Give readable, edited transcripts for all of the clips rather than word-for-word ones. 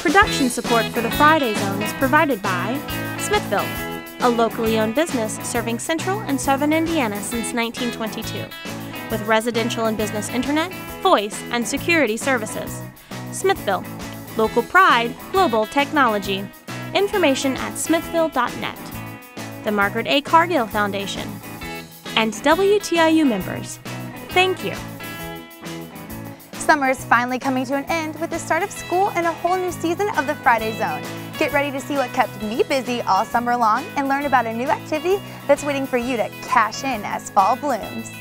Production support for the Friday Zone is provided by Smithville, a locally owned business serving central and southern Indiana since 1922, with residential and business internet, voice, and security services. Smithville, local pride, global technology. Information at smithville.net. The Margaret A. Cargill Foundation, and WTIU members. Thank you. Summer is finally coming to an end with the start of school and a whole new season of the Friday Zone. Get ready to see what kept me busy all summer long and learn about a new activity that's waiting for you to cash in as fall blooms.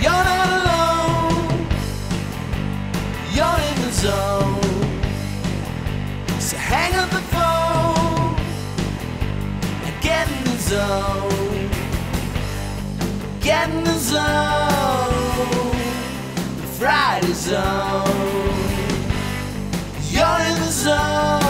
You're not alone, you're in the zone. So hang up the phone and get in the zone. Get in the zone. Friday Zone. You're in the zone.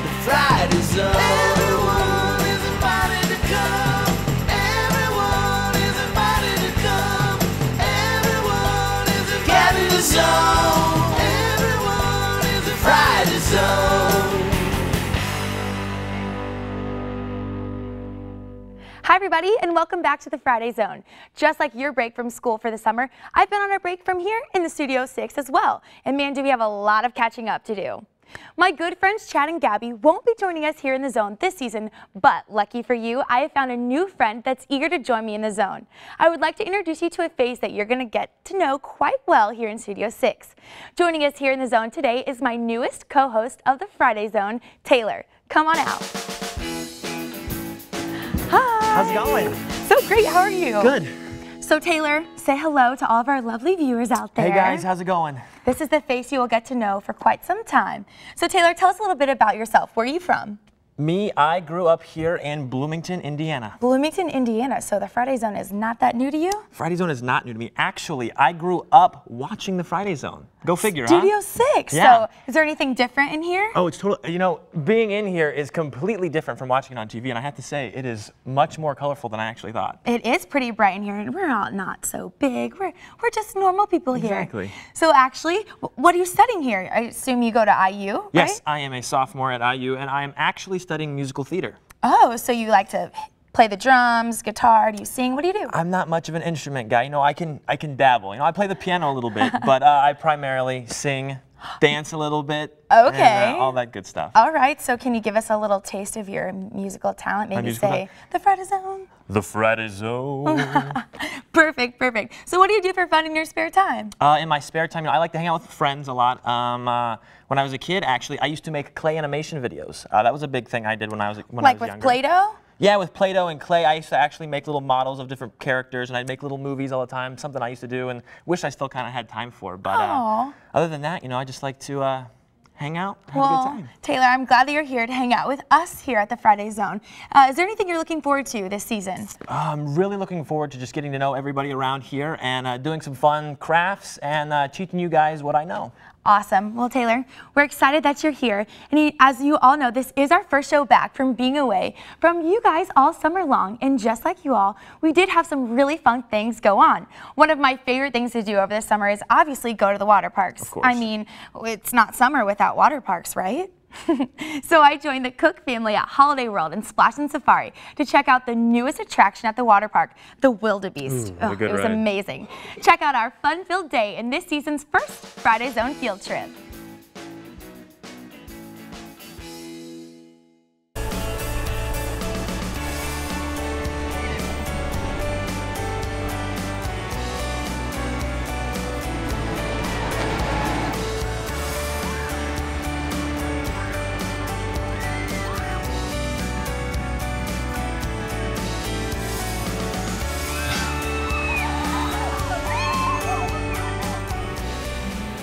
The Friday Zone. Everyone is invited to come. Everyone is invited to come. Everyone is invited. Get in the zone. Everyone is the Friday Zone. Hi everybody, and welcome back to the Friday Zone. Just like your break from school for the summer, I've been on a break from here in the Studio 6 as well. And man, do we have a lot of catching up to do. My good friends Chad and Gabby won't be joining us here in the Zone this season, but lucky for you, I have found a new friend that's eager to join me in the Zone. I would like to introduce you to a face that you're going to get to know quite well here in Studio 6. Joining us here in the Zone today is my newest co-host of the Friday Zone, Taylor. Come on out. Hi. How's it going? So great, how are you? Good. So Taylor, say hello to all of our lovely viewers out there. Hey guys, how's it going? This is the face you will get to know for quite some time. So Taylor, tell us a little bit about yourself. Where are you from? Me, I grew up here in Bloomington, Indiana. Bloomington, Indiana. So the Friday Zone is not that new to you? Friday Zone is not new to me. Actually, I grew up watching the Friday Zone. Go figure, Studio huh? 6. Yeah. So is there anything different in here? Oh, it's totally, you know, being in here is completely different from watching it on TV, and I have to say, it is much more colorful than I actually thought. It is pretty bright in here, and we're all not so big. We're just normal people here. Exactly. So actually, what are you studying here? I assume you go to IU, right? Yes, I am a sophomore at IU, and I am actually studying musical theater. Oh, so you like to play the drums, guitar, do you sing? What do you do? I'm not much of an instrument guy. You know, I can dabble. You know, I play the piano a little bit, but I primarily sing, dance a little bit. Okay. And, all that good stuff. All right, so can you give us a little taste of your musical talent? Maybe musical say, the Friday Zone. The Friday Zone. Perfect, perfect. So what do you do for fun in your spare time? In my spare time, you know, I like to hang out with friends a lot. When I was a kid, actually, I used to make clay animation videos. That was a big thing I did when I was younger. Like with Play-Doh? Yeah, with Play-Doh and clay. I used to actually make little models of different characters, and I'd make little movies all the time, something I used to do and wish I still kind of had time for. But other than that, you know, I just like to hang out, have a good time. Taylor, I'm glad that you're here to hang out with us here at the Friday Zone. Is there anything you're looking forward to this season? I'm really looking forward to just getting to know everybody around here and doing some fun crafts and teaching you guys what I know. Awesome. Well, Taylor, we're excited that you're here. And as you all know, this is our first show back from being away from you guys all summer long. And just like you all, we did have some really fun things go on. One of my favorite things to do over the summer is obviously go to the water parks. Of course. I mean, it's not summer without water parks, right? So I joined the Cook family at Holiday World and Splash and Safari to check out the newest attraction at the water park, the Wildebeest. It was amazing. Check out our fun-filled day in this season's first Friday Zone field trip.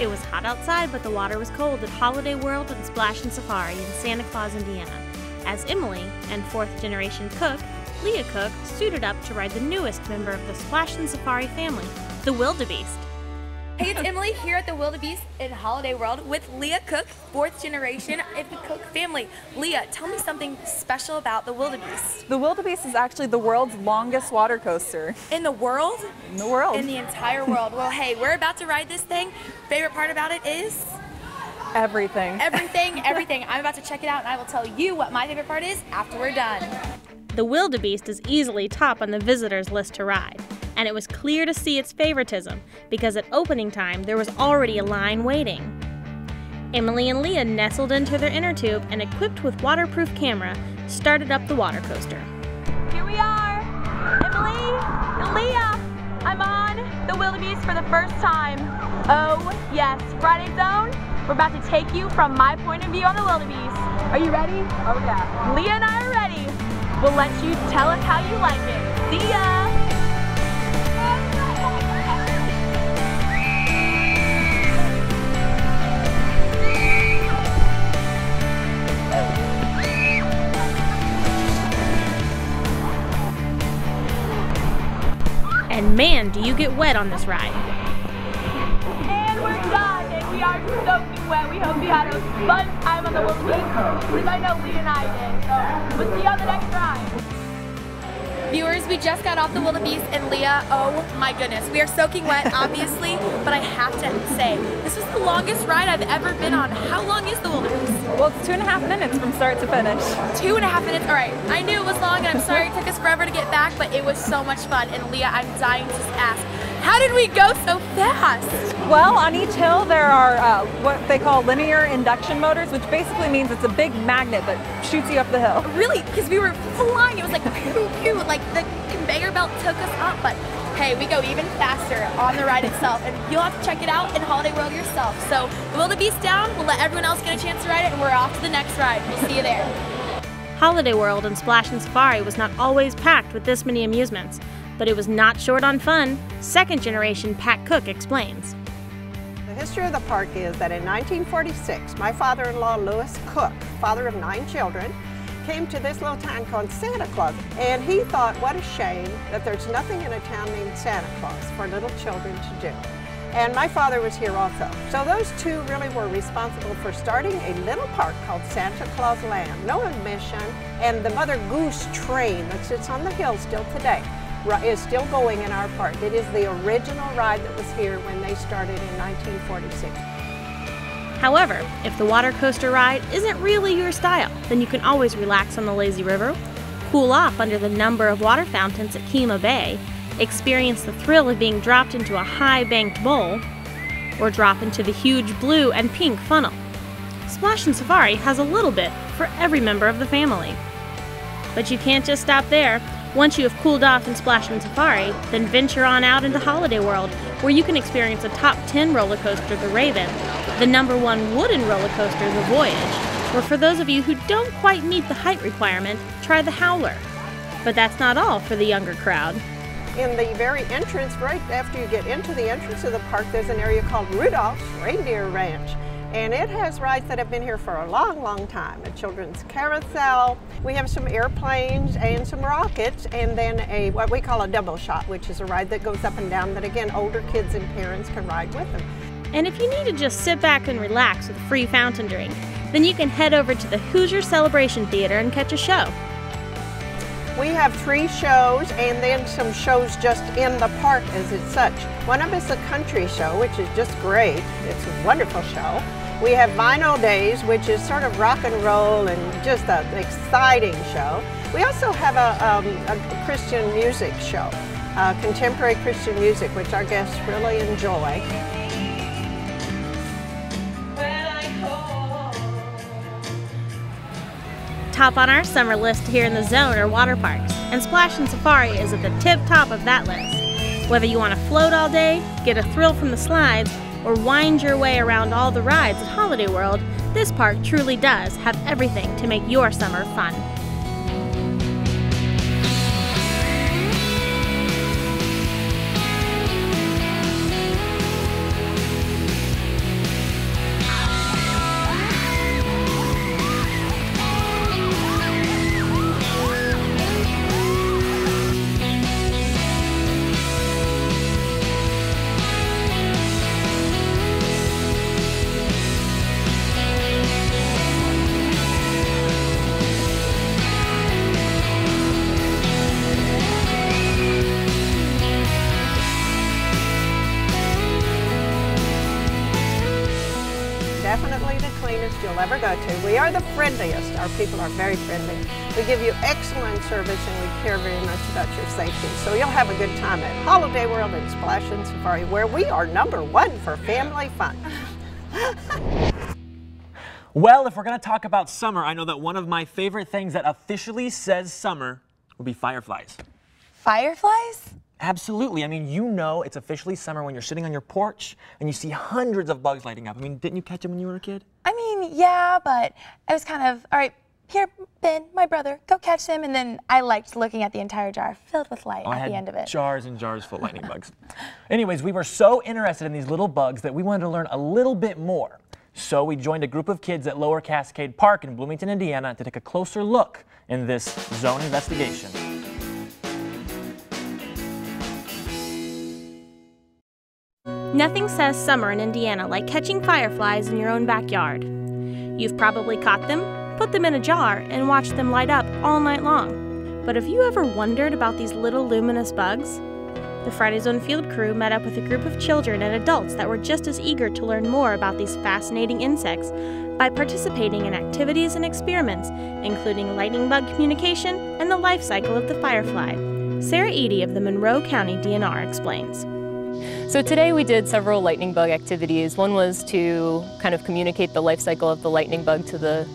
It was hot outside, but the water was cold at Holiday World and Splash and Safari in Santa Claus, Indiana, as Emily and fourth-generation cook, Leah Cook, suited up to ride the newest member of the Splash and Safari family, the Wildebeest. Hey, it's Emily here at the Wildebeest in Holiday World with Leah Cook, 4th generation of the Cook family. Leah, tell me something special about the Wildebeest. The Wildebeest is actually the world's longest water coaster. In the world? In the world. In the entire world. Well, hey, we're about to ride this thing. Favorite part about it is? Everything. Everything, everything. I'm about to check it out and I will tell you what my favorite part is after we're done. The Wildebeest is easily top on the visitors list to ride, and it was clear to see its favoritism because at opening time there was already a line waiting. Emily and Leah nestled into their inner tube and, equipped with waterproof camera, started up the water coaster. Here we are, Emily and Leah. I'm on the Wildebeest for the first time. Oh yes, Friday Zone. We're about to take you from my point of view on the Wildebeest. Are you ready? Oh yeah. Leah and I are ready. We'll let you tell us how you like it. See ya! And man, do you get wet on this ride. And we're done, and we are soaking wet. We hope you had a fun time on the Wildebeest, because I know Leah and I did. So we'll see you on the next ride. Viewers, we just got off the Wildebeest, and Leah, oh my goodness, we are soaking wet, obviously, but I have to say, this was the longest ride I've ever been on. How long is the Wildebeest? Well, it's 2.5 minutes from start to finish. 2.5 minutes, all right. I knew it was long, and I'm sorry it took us forever to get back, but it was so much fun. And Leah, I'm dying to ask, how did we go so fast? Well, on each hill there are what they call linear induction motors, which basically means it's a big magnet that shoots you up the hill. Really? Because we were flying, it was like pew pew, like the conveyor belt took us up, but hey, we go even faster on the ride itself, and you'll have to check it out in Holiday World yourself. So the Wildebeest down, we'll let everyone else get a chance to ride it, and we're off to the next ride. We'll see you there. Holiday World and Splash and Safari was not always packed with this many amusements, but it was not short on fun. 2nd generation Pat Cook explains. The history of the park is that in 1946, my father-in-law, Lewis Cook, father of 9 children, came to this little town called Santa Claus, and he thought, what a shame that there's nothing in a town named Santa Claus for little children to do. And my father was here also. So those two really were responsible for starting a little park called Santa Claus Land, no admission, and the Mother Goose train that sits on the hill still today is still going in our park. It is the original ride that was here when they started in 1946. However, if the water coaster ride isn't really your style, then you can always relax on the lazy river, cool off under the number of water fountains at Kemah Bay, experience the thrill of being dropped into a high-banked bowl, or drop into the huge blue and pink funnel. Splash and Safari has a little bit for every member of the family. But you can't just stop there. Once you have cooled off in Splash and Safari, then venture on out into Holiday World, where you can experience a top 10 roller coaster, the Raven, the #1 wooden roller coaster, the Voyage, or for those of you who don't quite meet the height requirement, try the Howler. But that's not all for the younger crowd. In the very entrance, right after you get into the entrance of the park, there's an area called Rudolph's Reindeer Ranch. And it has rides that have been here for a long, long time. A children's carousel, we have some airplanes and some rockets, and then what we call a double shot, which is a ride that goes up and down that, again, older kids and parents can ride with them. And if you need to just sit back and relax with a free fountain drink, then you can head over to the Hoosier Celebration Theater and catch a show. We have 3 shows and then some shows just in the park as it's such. One of them is a country show, which is just great. It's a wonderful show. We have Vinyl Days, which is sort of rock and roll and just an exciting show. We also have a Christian music show, contemporary Christian music, which our guests really enjoy. Top on our summer list here in the zone are water parks, and Splash and Safari is at the tip top of that list. Whether you want to float all day, get a thrill from the slides, or wind your way around all the rides at Holiday World, this park truly does have everything to make your summer fun. definitely the cleanest you'll ever go to. We are the friendliest. Our people are very friendly. We give you excellent service and we care very much about your safety. So you'll have a good time at Holiday World and Splash and Safari, where we are #1 for family fun. Well, if we're going to talk about summer, I know that one of my favorite things that officially says summer would be fireflies. Fireflies? Absolutely. I mean, you know it's officially summer when you're sitting on your porch and you see hundreds of bugs lighting up. I mean, didn't you catch them when you were a kid? I mean, yeah, but I was kind of, all right, here, Ben, my brother, go catch them. And then I liked looking at the entire jar filled with light at the end of it. Jars and jars full of lightning bugs. Anyways, we were so interested in these little bugs that we wanted to learn a little bit more. So we joined a group of kids at Lower Cascade Park in Bloomington, Indiana to take a closer look in this zone investigation. Nothing says summer in Indiana like catching fireflies in your own backyard. You've probably caught them, put them in a jar, and watched them light up all night long. But have you ever wondered about these little luminous bugs? The Friday Zone field crew met up with a group of children and adults that were just as eager to learn more about these fascinating insects by participating in activities and experiments, including lightning bug communication and the life cycle of the firefly. Sarah Eady of the Monroe County DNR explains. So today we did several lightning bug activities. One was to kind of communicate the life cycle of the lightning bug to the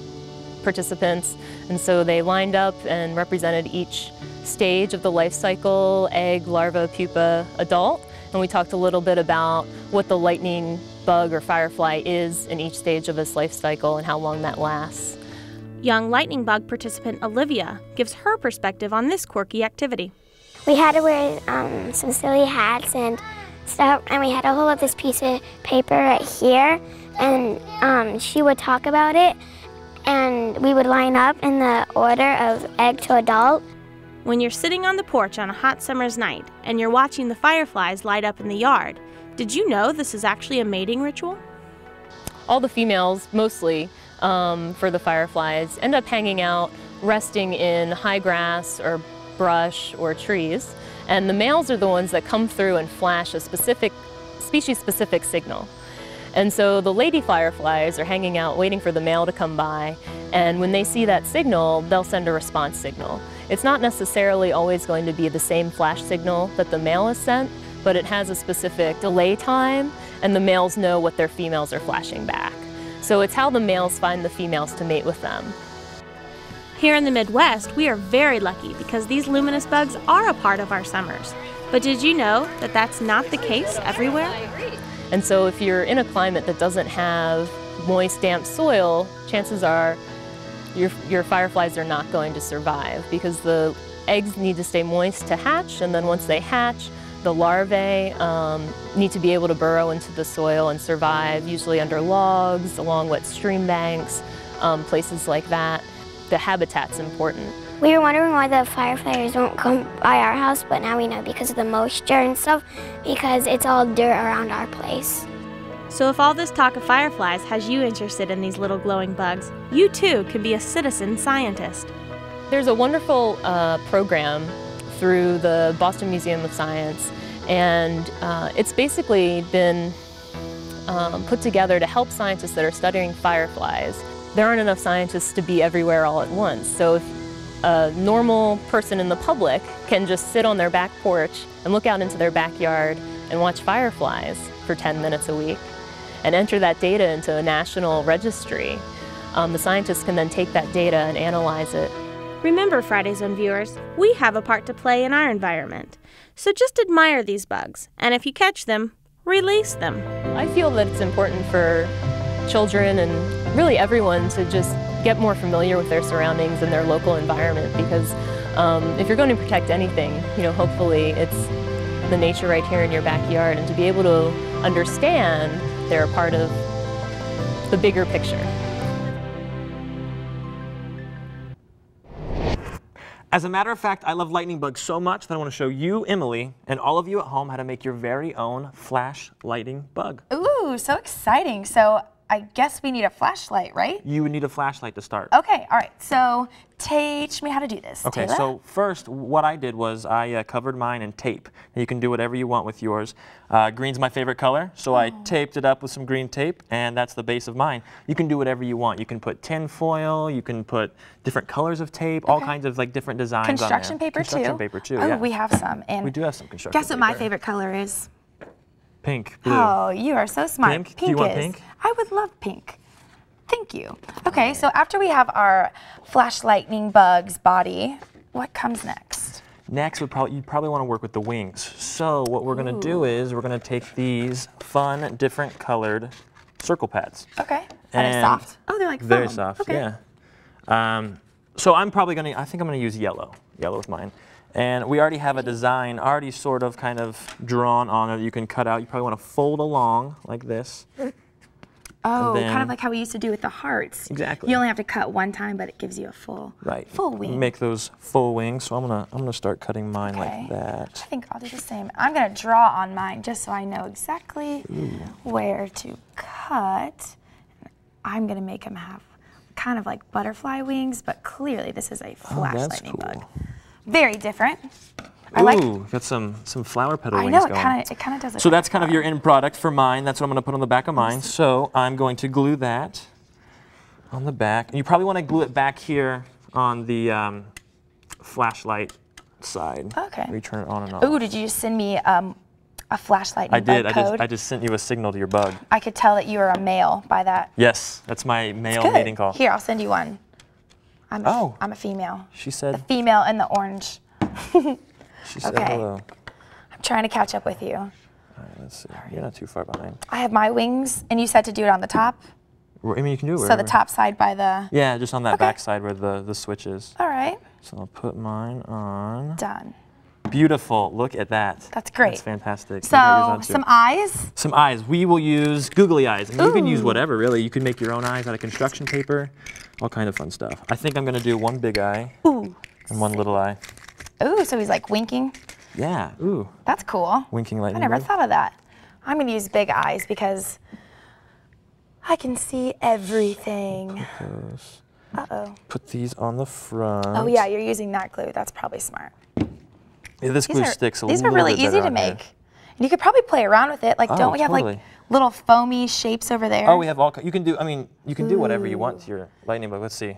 participants. And so they lined up and represented each stage of the life cycle: egg, larva, pupa, adult. And we talked a little bit about what the lightning bug or firefly is in each stage of its life cycle and how long that lasts. Young lightning bug participant Olivia gives her perspective on this quirky activity. We had to wear some silly hats and stuff, and we had to hold up this piece of paper right here, and she would talk about it, and we would line up in the order of egg to adult. When you're sitting on the porch on a hot summer's night and you're watching the fireflies light up in the yard, did you know this is actually a mating ritual? All the females, mostly for the fireflies, end up hanging out, resting in high grass or brush or trees. And the males are the ones that come through and flash a specific, species-specific signal. And so the lady fireflies are hanging out waiting for the male to come by, and when they see that signal, they'll send a response signal. It's not necessarily always going to be the same flash signal that the male has sent, but it has a specific delay time, and the males know what their females are flashing back. So it's how the males find the females to mate with them. Here in the Midwest, we are very lucky because these luminous bugs are a part of our summers. But did you know that that's not the case everywhere? And so if you're in a climate that doesn't have moist, damp soil, chances are your fireflies are not going to survive because the eggs need to stay moist to hatch, and then once they hatch, the larvae need to be able to burrow into the soil and survive, usually under logs, along wet stream banks, places like that. The habitat's important. We were wondering why the fireflies won't come by our house, but now we know because of the moisture and stuff, because it's all dirt around our place. So if all this talk of fireflies has you interested in these little glowing bugs, you too can be a citizen scientist. There's a wonderful program through the Boston Museum of Science, and it's basically been put together to help scientists that are studying fireflies. There aren't enough scientists to be everywhere all at once, so if a normal person in the public can just sit on their back porch and look out into their backyard and watch fireflies for 10 minutes a week and enter that data into a national registry, the scientists can then take that data and analyze it. Remember, Friday Zone viewers, we have a part to play in our environment. So just admire these bugs, and if you catch them, release them. I feel that it's important for children and really everyone to just get more familiar with their surroundings and their local environment, because if you're going to protect anything, hopefully it's the nature right here in your backyard, and to be able to understand they're a part of the bigger picture. As a matter of fact, I love lightning bugs so much that I want to show you, Emily, and all of you at home how to make your very own flash lightning bug. Ooh, so exciting. So I guess we need a flashlight, right? You would need a flashlight to start. Okay, all right. So teach me how to do this. Okay, Taylor? so first what I did was I covered mine in tape. Now you can do whatever you want with yours. Green's my favorite color, so I taped it up with some green tape, and that's the base of mine. You can do whatever you want. You can put tin foil, you can put different colors of tape, all kinds of like different designs on there. Construction paper too? Construction paper too, Oh, yeah. we have some. And We do have some construction guess what paper. my favorite color is? Pink, blue. Oh, you are so smart. Pink? Do you want is. pink? I would love pink. Thank you. Okay, so after we have our flashlightning bug's body, what comes next? Next, you'd probably want to work with the wings. So what we're going to do is we're going to take these fun, different colored circle pads. Okay. Are they And soft? Oh, they're like foam. Very soft, Okay. yeah. So I'm probably going to, I think I'm going to use yellow. Yellow is mine. And we already have a design already sort of kind of drawn on it that you can cut out. You probably want to fold along like this. Oh, then- kind of like how we used to do with the hearts. Exactly. You only have to cut one time, but it gives you a full wing. Make those full wings. So I'm gonna start cutting mine Okay. like that. I think I'll do the same. I'm gonna draw on mine just so I know exactly where to cut. I'm gonna make him have kind of like butterfly wings, but clearly this is a flash that's lightning cool. bug. Very different. Ooh, got some flower petal I wings know, going. it kind of does. So that's kind of your end product for mine. That's what I'm going to put on the back of mine. So I'm going to glue that on the back. And you probably want to glue it back here on the flashlight side. Okay. Where you turn it on and off. Ooh, did you just send me a flashlight I did. bug code? I just sent you a signal to your bug. I could tell that you are a male by that. Yes, that's my male Good. mating call. Here, I'll send you one. I'm a female. She said. The female in the orange. She said Okay. hello. I'm trying to catch up with you. All right, let's see. You're not too far behind. I have my wings, and you said to do it on the top. I mean, you can do it So wherever. the top side by the. Yeah, just on that Okay. back side where the switch is. All right. So I'll put mine on. Done. Beautiful. Look at that. That's great. That's fantastic. You got yours So on too. some eyes. Some eyes. We will use googly eyes. I mean, you can use Ooh. whatever, really. You can make your own eyes out of construction paper. All kind of fun stuff. I think I'm going to do one big eye Ooh. and one little eye. Ooh, so he's like winking. Yeah. Ooh. That's cool. Winking I lightning never bug. thought of that. I'm going to use big eyes because I can see everything. Those. Uh-oh. Put these on the front. Oh, yeah, you're using that glue. That's probably smart. Yeah, this glue sticks a little These bit are really better easy to on here. make. And you could probably play around with it. Like, Oh, don't we have totally. like little foamy shapes over there? Oh, we have all. You can do. I mean, you can do whatever you want to your lightning bug. Let's see.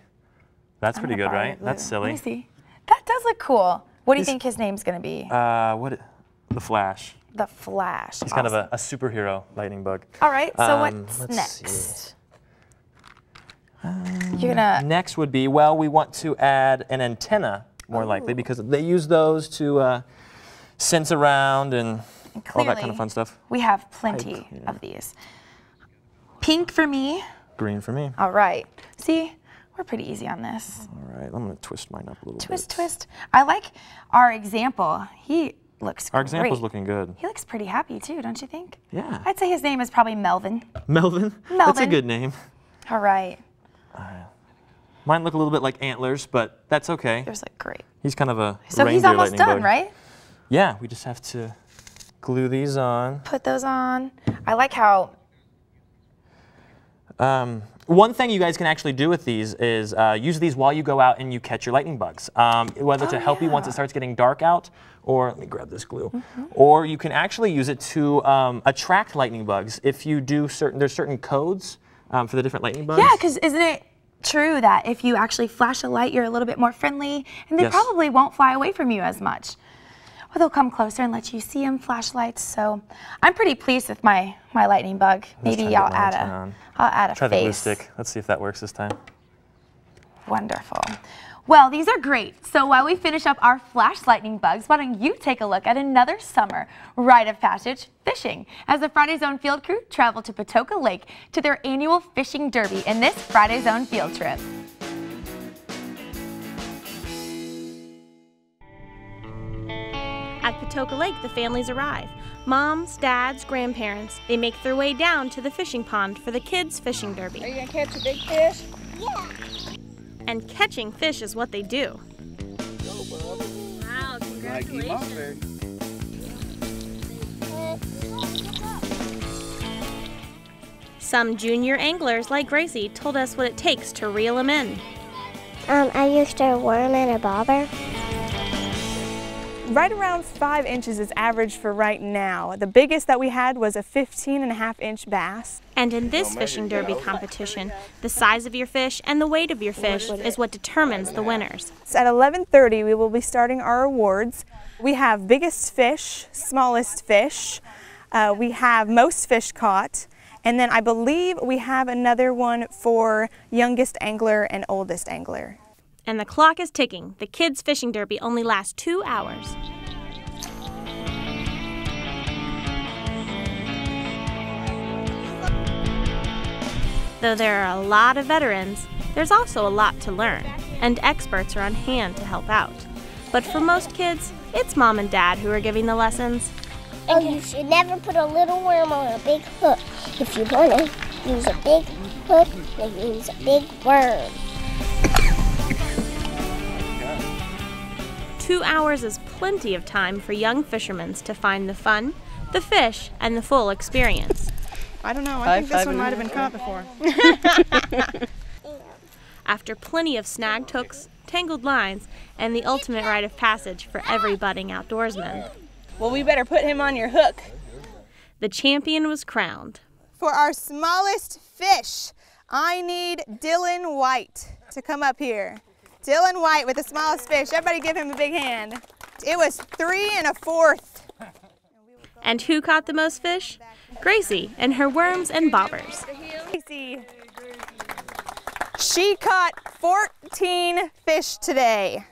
That's pretty good, right? That's silly. Let me see. That does look cool. What do you This- think his name's going to be? What? The Flash. The Flash. He's kind of a superhero lightning bug. All right, so what's let's next? see. You're going to... Next would be, well, we want to add an antenna, more likely, because they use those to sense around and all that kind of fun stuff. We have plenty of these. Pink for me. Green for me. All right. See, we're pretty easy on this. All right, I'm going to twist mine up a little Twist, bit. twist. I like our example. He looks Our great. example's looking good. He looks pretty happy too, don't you think? Yeah. I'd say his name is probably Melvin. Melvin? That's a Melvin. good name. All right. Mine look a little bit like antlers, but that's okay. Yours look great. He's kind of a So he's reindeer almost lightning done, bug. right? Yeah, we just have to glue these on. Put those on. I like how... One thing you guys can actually do with these is use these while you go out and you catch your lightning bugs. Whether to help you once it starts getting dark out, or let me grab this glue, or you can actually use it to attract lightning bugs. If you do there's certain codes for the different lightning bugs. Yeah, because isn't it true that if you actually flash a light, you're a little bit more friendly, and they Yes. probably won't fly away from you as much. Or they'll come closer and let you see them, flashlights. So I'm pretty pleased with my lightning bug. Let's try Maybe to I'll get my add antenna on. a Try the glue face. stick. Let's see if that works this time. Wonderful. Well, these are great. So while we finish up our flash lightning bugs, why don't you take a look at another summer rite of passage, fishing, as the Friday Zone field crew travel to Patoka Lake to their annual fishing derby in this Friday Zone field trip. At Patoka Lake, the families arrive. Moms, dads, grandparents. They make their way down to the fishing pond for the kids' fishing derby. Are you gonna catch a big fish? And catching fish is what they do. Wow, congratulations. Some junior anglers like Gracie told us what it takes to reel them in. I used a worm and a bobber. Right around 5 inches is average for right now. The biggest that we had was a 15.5-inch bass. And in this fishing derby competition, the size of your fish and the weight of your fish is what determines the winners. So at 11:30 we will be starting our awards. We have biggest fish, smallest fish, we have most fish caught, and then I believe we have another one for youngest angler and oldest angler. And the clock is ticking. The kids' fishing derby only lasts 2 hours. Though there are a lot of veterans, there's also a lot to learn, and experts are on hand to help out. But for most kids, it's mom and dad who are giving the lessons. Oh, you should never put a little worm on a big hook. If you want to use a big hook, then use a big worm. 2 hours is plenty of time for young fishermen to find the fun, the fish, and the full experience. I don't know, I think this one might have been caught before. After plenty of snagged hooks, tangled lines, and the ultimate rite of passage for every budding outdoorsman, Well, we better put him on your hook. the champion was crowned. For our smallest fish, I need Dylan White to come up here. Dylan White with the smallest fish. Everybody give him a big hand. It was 3 1/4. And who caught the most fish? Gracie and her worms and bobbers. Gracie. She caught 14 fish today.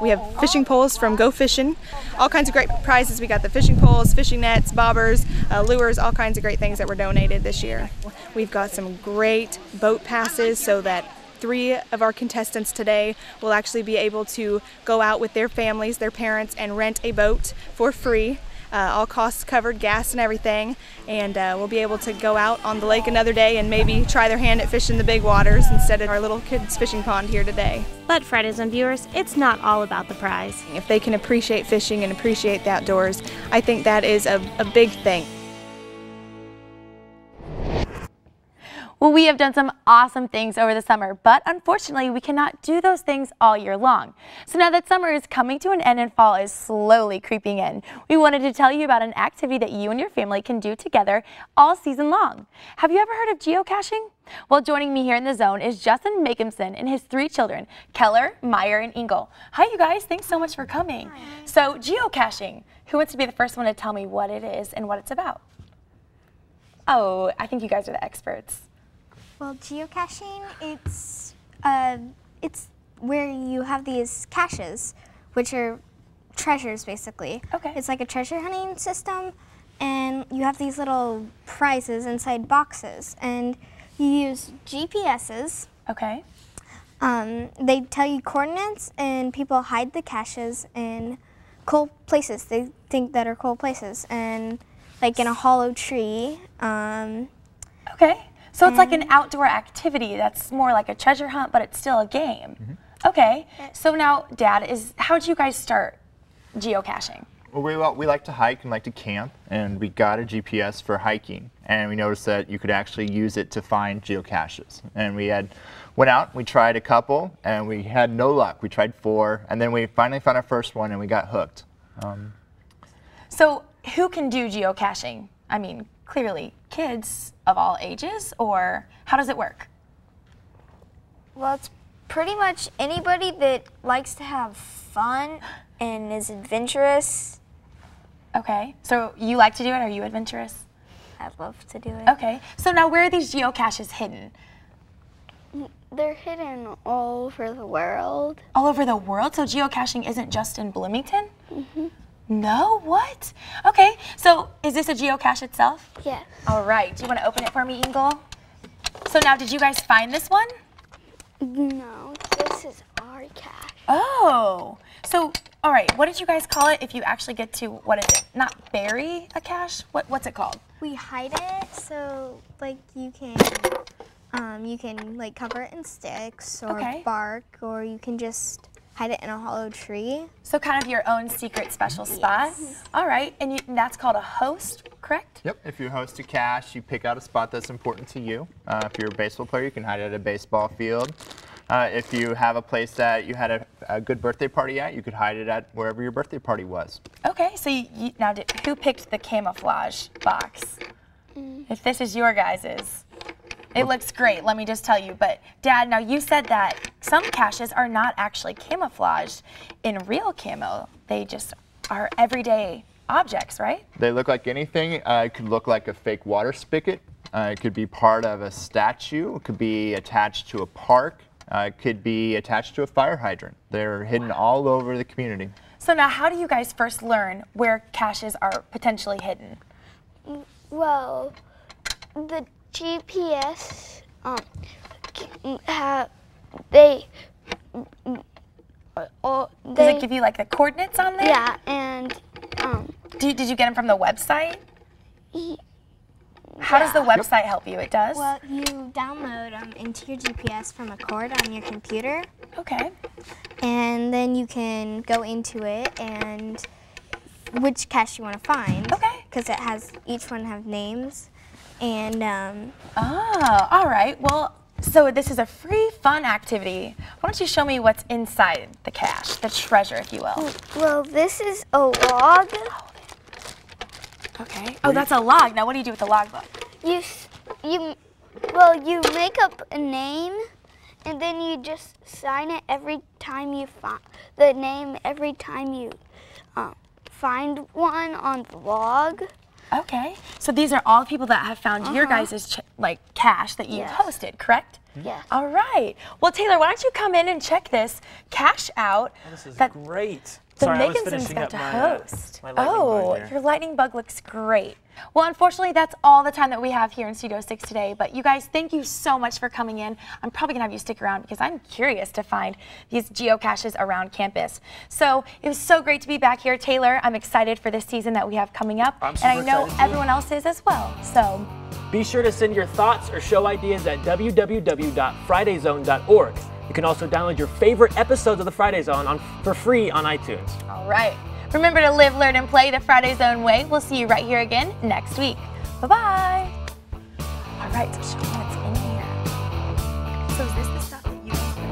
We have fishing poles from Go Fishing. All kinds of great prizes. We got the fishing poles, fishing nets, bobbers, lures, all kinds of great things that were donated this year. We've got some great boat passes so that 3 of our contestants today will actually be able to go out with their families, their parents, and rent a boat for free. All costs covered, gas and everything, and we'll be able to go out on the lake another day and maybe try their hand at fishing the big waters instead of our little kids' fishing pond here today. But Friday Zone viewers, it's not all about the prize. If they can appreciate fishing and appreciate the outdoors, I think that is a big thing. Well, we have done some awesome things over the summer, but unfortunately we cannot do those things all year long. So now that summer is coming to an end and fall is slowly creeping in, we wanted to tell you about an activity that you and your family can do together all season long. Have you ever heard of geocaching? Well, joining me here in the zone is Justin Makimson and his 3 children, Keller, Meyer, and Ingle. Hi, you guys. Thanks so much for coming. Hi. So geocaching, who wants to be the first one to tell me what it is and what it's about? Oh, I think you guys are the experts. Well, geocaching, it's where you have these caches, which are treasures, basically. Okay. It's like a treasure hunting system, and you have these little prizes inside boxes, and you use GPSs. Okay. They tell you coordinates, and people hide the caches in cool places. They think that are cool places, and like in a hollow tree. Okay. So it's like an outdoor activity that's more like a treasure hunt, but it's still a game. Mm-hmm. Okay. So now, Dad, how did you guys start geocaching? Well, we like to hike and like to camp, and we got a GPS for hiking, and we noticed that you could actually use it to find geocaches. And we went out, we tried a couple, and we had no luck. We tried 4, and then we finally found our first one, and we got hooked. So who can do geocaching? I mean, clearly kids of all ages, or how does it work? Well, it's pretty much anybody that likes to have fun and is adventurous. Okay, so you like to do it? Are you adventurous? I'd love to do it. Okay, so now where are these geocaches hidden? They're hidden all over the world. All over the world? So geocaching isn't just in Bloomington? Mm-hmm. No? What? Okay, so is this a geocache itself? Yeah. All right, do you want to open it for me, Ingle? So now, did you guys find this one? No, this is our cache. Oh, so, all right, what did you guys call it if you actually get to, what is it, not bury a cache? What's it called? We hide it, so like you can like cover it in sticks or bark, or you can just hide it in a hollow tree. So kind of your own secret special spot? Yes. All right, and that's called a host correct? Yep. If you host a cache, you pick out a spot that's important to you. If you're a baseball player, you can hide it at a baseball field. If you have a place that you had a good birthday party at, you could hide it at wherever your birthday party was. Okay, so now who picked the camouflage box? If this is your guys's, it looks great, let me just tell you. But Dad, now you said that some caches are not actually camouflaged in real camo. They just are everyday objects, right? They look like anything. It could look like a fake water spigot. It could be part of a statue. It could be attached to a park. It could be attached to a fire hydrant. They're hidden all over the community. So now how do you guys first learn where caches are potentially hidden? Well, the GPS, they Does it give you like the coordinates on there? Yeah, and did you get them from the website? How does the website help you? It does? Well, you download them into your GPS from a cord on your computer. Okay. And then you can go into it and which cache you want to find. Okay. Because it has, each one have names. And oh, all right. Well, so this is a free, fun activity. Why don't you show me what's inside the cache, the treasure, if you will. Well, this is a log. Okay. Oh, that's a log. Now, what do you do with the logbook? You make up a name, and then you just sign it every time you find the name. Every time you find one on the log. Okay. So these are all the people that have found your guys' cache that you posted, correct? Yeah. All right. Well, Taylor, why don't you come in and check this cache out? Oh, this is that great. The Sorry, Megansons got to host. my lightning bug here. Your lightning bug looks great. Well, unfortunately, that's all the time that we have here in Studio 6 today. But you guys, thank you so much for coming in. I'm probably going to have you stick around because I'm curious to find these geocaches around campus. So it was so great to be back here. Taylor, I'm excited for this season that we have coming up. I'm super and I know excited everyone else is as well. So be sure to send your thoughts or show ideas at www.fridayzone.org. You can also download your favorite episodes of the Friday Zone for free on iTunes. all right. Remember to live, learn, and play the Friday Zone way. We'll see you right here again next week. Bye-bye. All right, so show me what's in here. So is this the stuff that you guys put in?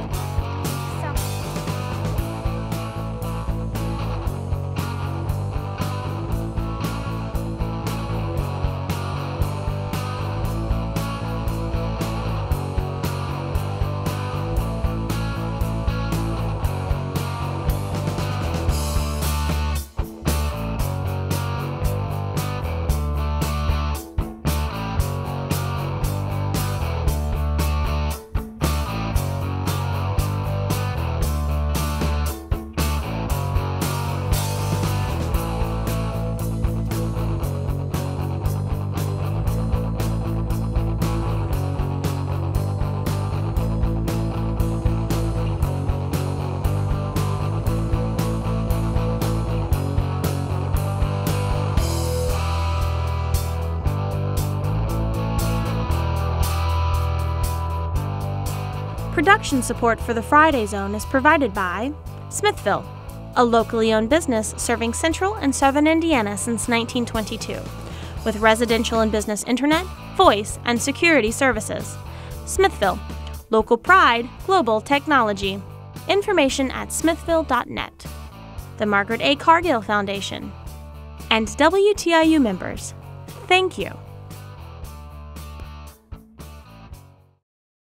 Production support for the Friday Zone is provided by Smithville, a locally owned business serving central and southern Indiana since 1922, with residential and business internet, voice, and security services. Smithville, local pride, global technology. Information at smithville.net. The Margaret A. Cargill Foundation. And WTIU members. Thank you.